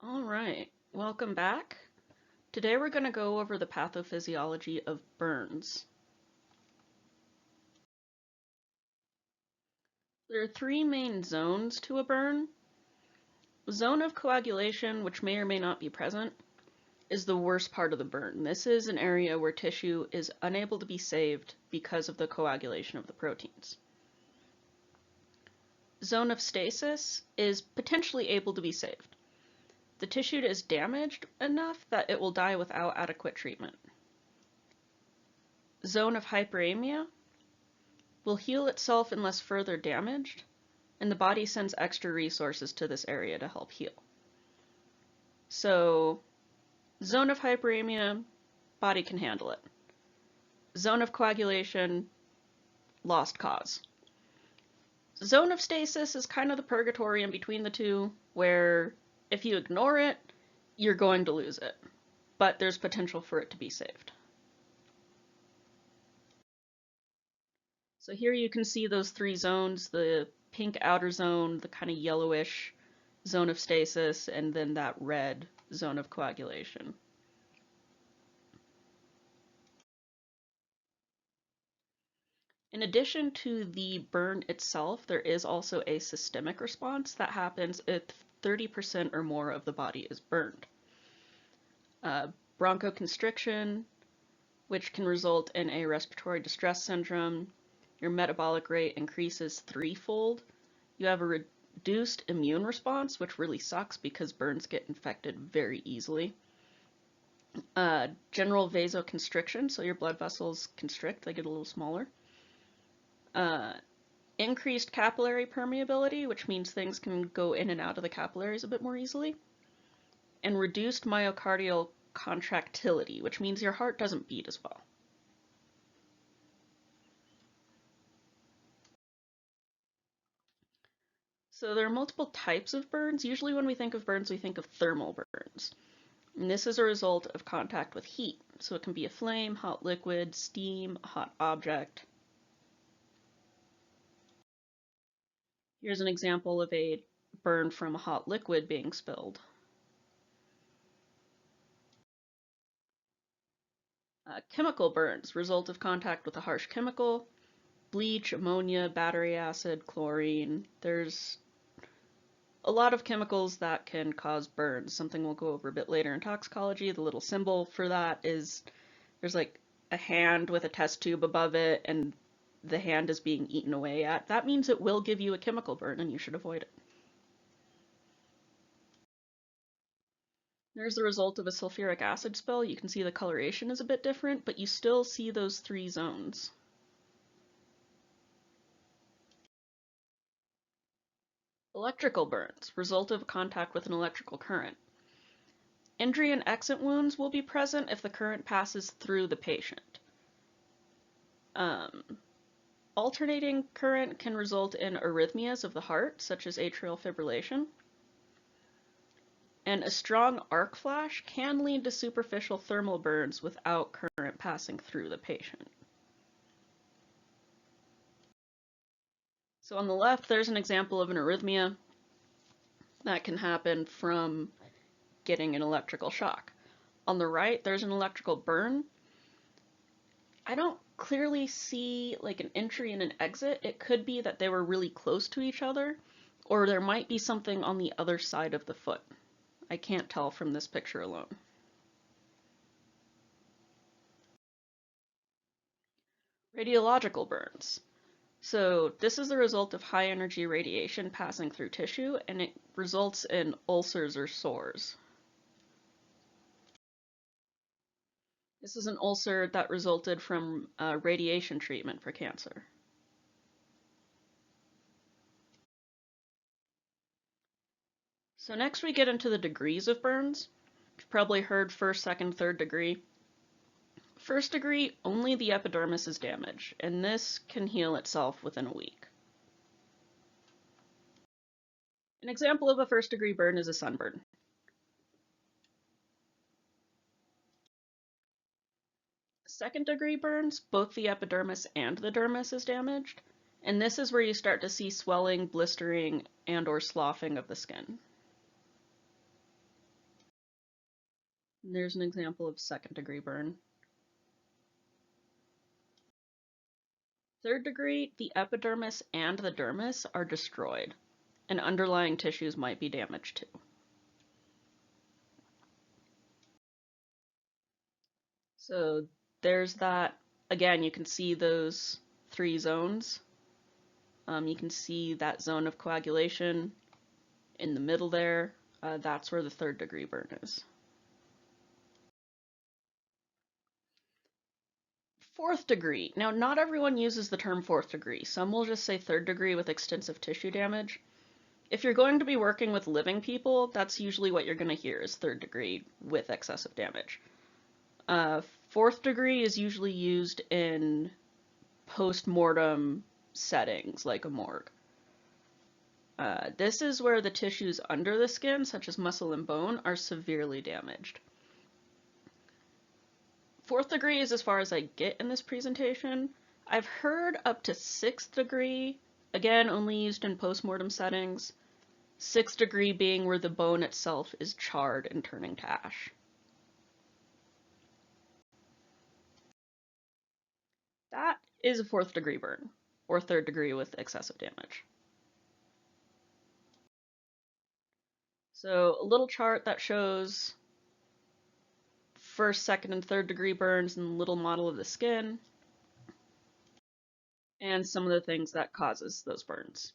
All right, welcome back. Today we're going to go over the pathophysiology of burns. There are three main zones to a burn. Zone of coagulation, which may or may not be present, is the worst part of the burn. This is an area where tissue is unable to be saved because of the coagulation of the proteins. Zone of stasis is potentially able to be saved. The tissue is damaged enough that it will die without adequate treatment. Zone of hyperemia will heal itself unless further damaged, and the body sends extra resources to this area to help heal. So, zone of hyperemia, body can handle it. Zone of coagulation, lost cause. Zone of stasis is kind of the purgatory in between the two, where if you ignore it, you're going to lose it, but there's potential for it to be saved. So here you can see those three zones, the pink outer zone, the kind of yellowish zone of stasis, and then that red zone of coagulation. In addition to the burn itself, there is also a systemic response that happens if 30% or more of the body is burned. Bronchoconstriction, which can result in a respiratory distress syndrome. Your metabolic rate increases threefold. You have a reduced immune response, which really sucks because burns get infected very easily. General vasoconstriction, so your blood vessels constrict, they get a little smaller. Increased capillary permeability, which means things can go in and out of the capillaries a bit more easily. And reduced myocardial contractility, which means your heart doesn't beat as well. So there are multiple types of burns. Usually when we think of burns, we think of thermal burns. And this is a result of contact with heat. So it can be a flame, hot liquid, steam, a hot object. Here's an example of a burn from a hot liquid being spilled. Chemical burns, result of contact with a harsh chemical, bleach, ammonia, battery acid, chlorine. There's a lot of chemicals that can cause burns, something we'll go over a bit later in toxicology. The little symbol for that is there's like a hand with a test tube above it and the hand is being eaten away at. That means it will give you a chemical burn and you should avoid it. There's the result of a sulfuric acid spill. You can see the coloration is a bit different, but you still see those three zones. Electrical burns, result of contact with an electrical current. Injury and exit wounds will be present if the current passes through the patient. Alternating current can result in arrhythmias of the heart, such as atrial fibrillation. And a strong arc flash can lead to superficial thermal burns without current passing through the patient. So on the left, there's an example of an arrhythmia that can happen from getting an electrical shock. On the right, there's an electrical burn. I don't clearly see like an entry and an exit. It could be that they were really close to each other, or there might be something on the other side of the foot. I can't tell from this picture alone. Radiological burns. So this is the result of high energy radiation passing through tissue, and it results in ulcers or sores. This is an ulcer that resulted from radiation treatment for cancer. So next we get into the degrees of burns. You've probably heard first, second, third degree. First degree, only the epidermis is damaged, and this can heal itself within a week. An example of a first degree burn is a sunburn. Second degree burns, both the epidermis and the dermis is damaged, and this is where you start to see swelling, blistering, and or sloughing of the skin. And there's an example of second-degree burn. Third degree, the epidermis and the dermis are destroyed, and underlying tissues might be damaged too. So there's that. Again, you can see those three zones. You can see that zone of coagulation in the middle there. That's where the third degree burn is. Fourth degree. Now, not everyone uses the term fourth degree. Some will just say third degree with extensive tissue damage. If you're going to be working with living people, that's usually what you're going to hear is third degree with excessive damage. Fourth degree is usually used in post-mortem settings, like a morgue. This is where the tissues under the skin, such as muscle and bone, are severely damaged. Fourth degree is as far as I get in this presentation. I've heard up to sixth degree, again, only used in post-mortem settings. Sixth degree being where the bone itself is charred and turning to ash. That is a fourth degree burn, or third degree with excessive damage. So a little chart that shows first, second, and third degree burns and a little model of the skin, and some of the things that causes those burns.